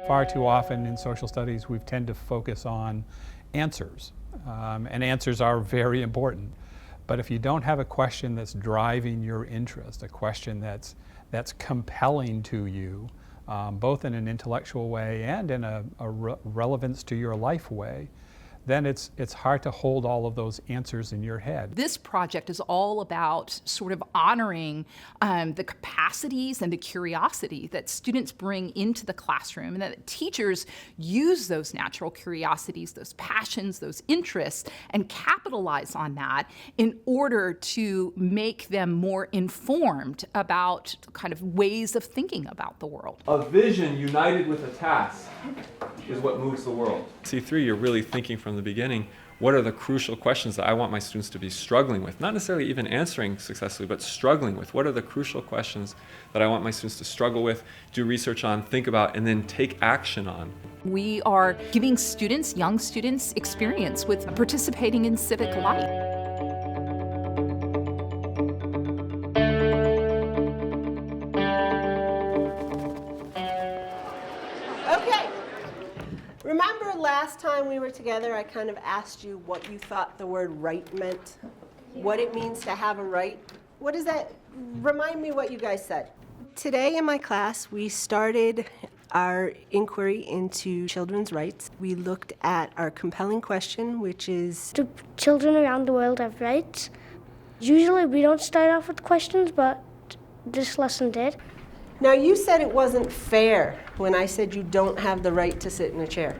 Far too often in social studies we tend to focus on answers, and answers are very important. But if you don't have a question that's driving your interest, a question that's compelling to you, both in an intellectual way and in a relevance to your life way, then it's hard to hold all of those answers in your head. This project is all about sort of honoring the capacities and the curiosity that students bring into the classroom, and that teachers use those natural curiosities, those passions, those interests, and capitalize on that in order to make them more informed about kind of ways of thinking about the world. A vision united with a task is what moves the world. C3, you're really thinking from the beginning, what are the crucial questions that I want my students to be struggling with? Not necessarily even answering successfully, but struggling with. What are the crucial questions that I want my students to struggle with, do research on, think about, and then take action on? We are giving students, young students, experience with participating in civic life. Remember last time we were together, I kind of asked you what you thought the word right meant? What it means to have a right? What does that, remind me what you guys said. Today in my class, we started our inquiry into children's rights. We looked at our compelling question, which is, do children around the world have rights? Usually we don't start off with questions, but this lesson did. Now you said it wasn't fair when I said you don't have the right to sit in a chair.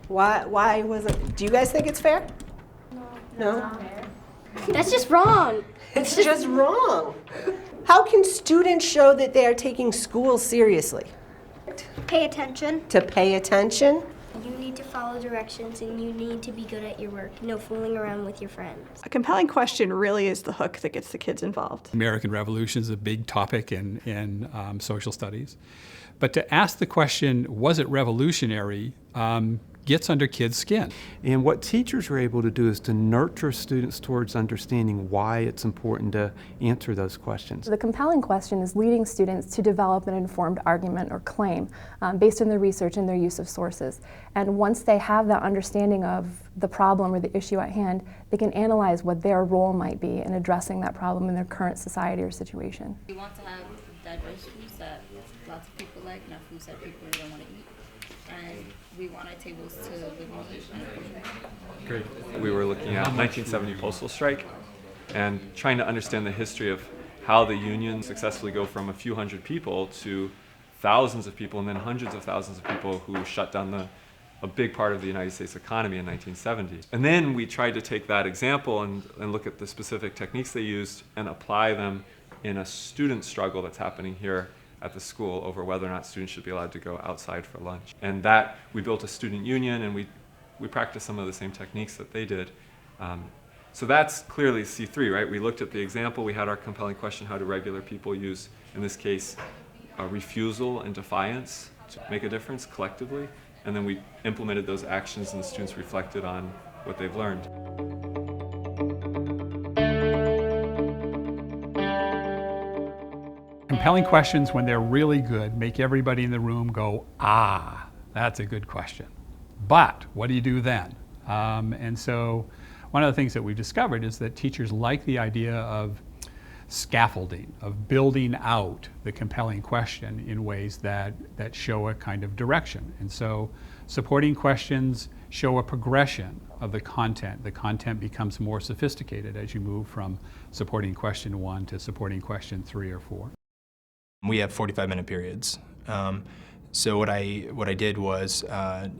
Why wasn't, do you guys think it's fair? No? That's just wrong. It's just wrong. How can students show that they are taking school seriously? Pay attention. To pay attention? You need to follow directions and you need to be good at your work. No fooling around with your friends. A compelling question really is the hook that gets the kids involved. American Revolution is a big topic in social studies. But to ask the question, was it revolutionary, gets under kids' skin. And what teachers are able to do is to nurture students towards understanding why it's important to answer those questions. The compelling question is leading students to develop an informed argument or claim based on their research and their use of sources. And once they have that understanding of the problem or the issue at hand, they can analyze what their role might be in addressing that problem in their current society or situation. We want to have diverse foods that lots of people like, not foods that people don't want to eat. And we want our tables to live in each. Great. We were looking at 1970 postal strike and trying to understand the history of how the union successfully go from a few hundred people to thousands of people and then hundreds of thousands of people who shut down a big part of the United States economy in 1970. And then we tried to take that example and look at the specific techniques they used and apply them in a student struggle that's happening here at the school over whether or not students should be allowed to go outside for lunch. And that, we built a student union and we practiced some of the same techniques that they did. So that's clearly C3, right? We looked at the example, we had our compelling question, how do regular people use, in this case, refusal and defiance to make a difference collectively? And then we implemented those actions and the students reflected on what they've learned. Compelling questions, when they're really good, make everybody in the room go, ah, that's a good question. But what do you do then? And so one of the things that we've discovered is that teachers like the idea of scaffolding, of building out the compelling question in ways that show a kind of direction. And so supporting questions show a progression of the content. The content becomes more sophisticated as you move from supporting question 1 to supporting question 3 or 4. We have 45-minute periods. So what I did was,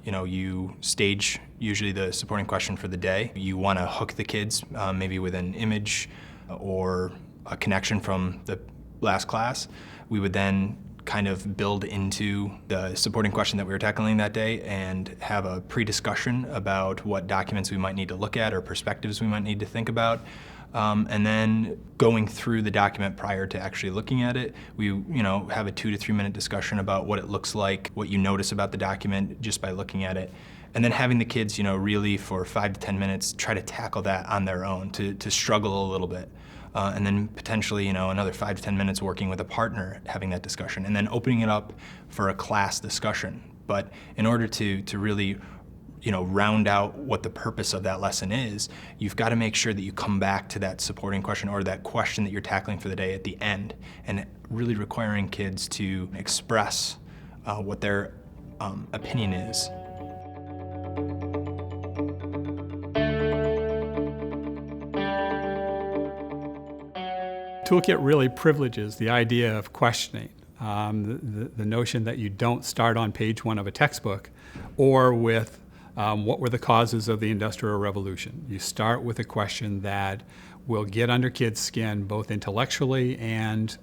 you stage usually the supporting question for the day. You want to hook the kids maybe with an image or a connection from the last class. We would then kind of build into the supporting question that we were tackling that day and have a pre-discussion about what documents we might need to look at or perspectives we might need to think about. And then going through the document prior to actually looking at it, we have a 2 to 3 minute discussion about what it looks like, what you notice about the document just by looking at it. And then having the kids, really for 5 to 10 minutes try to tackle that on their own, to struggle a little bit. And then potentially, another 5 to 10 minutes working with a partner, having that discussion, and then opening it up for a class discussion. But in order to really, round out what the purpose of that lesson is, you've got to make sure that you come back to that supporting question or that question that you're tackling for the day at the end, and really requiring kids to express what their opinion is. Toolkit really privileges the idea of questioning, the notion that you don't start on page 1 of a textbook or with what were the causes of the Industrial Revolution. You start with a question that will get under kids' skin both intellectually and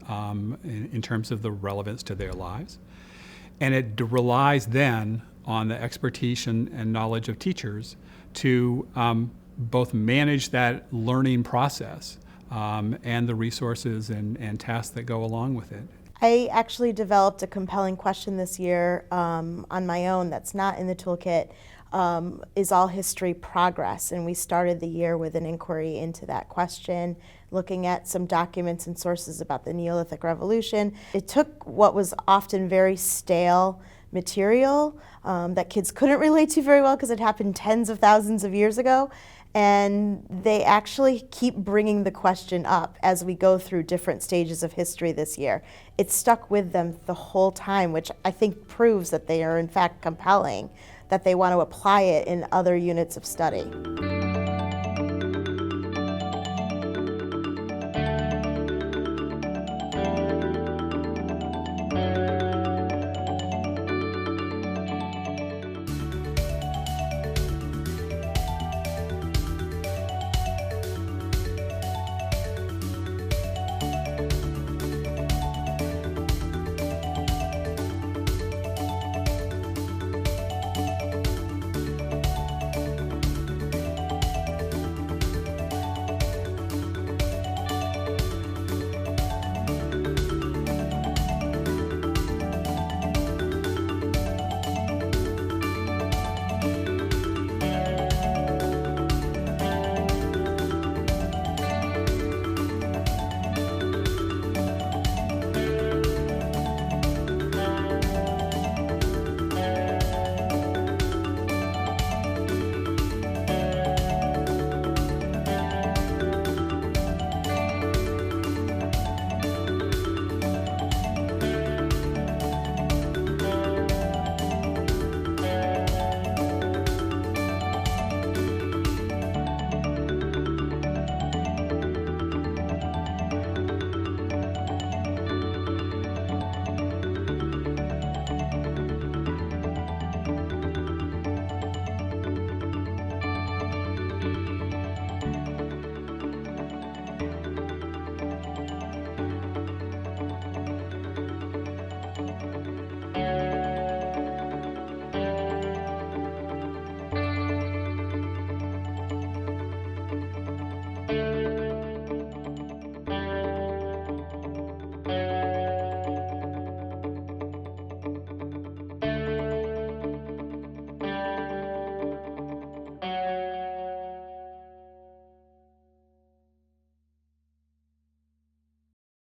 in terms of the relevance to their lives. And it relies then on the expertise and knowledge of teachers to both manage that learning process and the resources and tasks that go along with it. I actually developed a compelling question this year on my own that's not in the toolkit. Is all history progress? And we started the year with an inquiry into that question, looking at some documents and sources about the Neolithic Revolution. It took what was often very stale material that kids couldn't relate to very well because it happened tens of thousands of years ago, and they actually keep bringing the question up as we go through different stages of history this year. It stuck with them the whole time, which I think proves that they are in fact compelling, that they want to apply it in other units of study.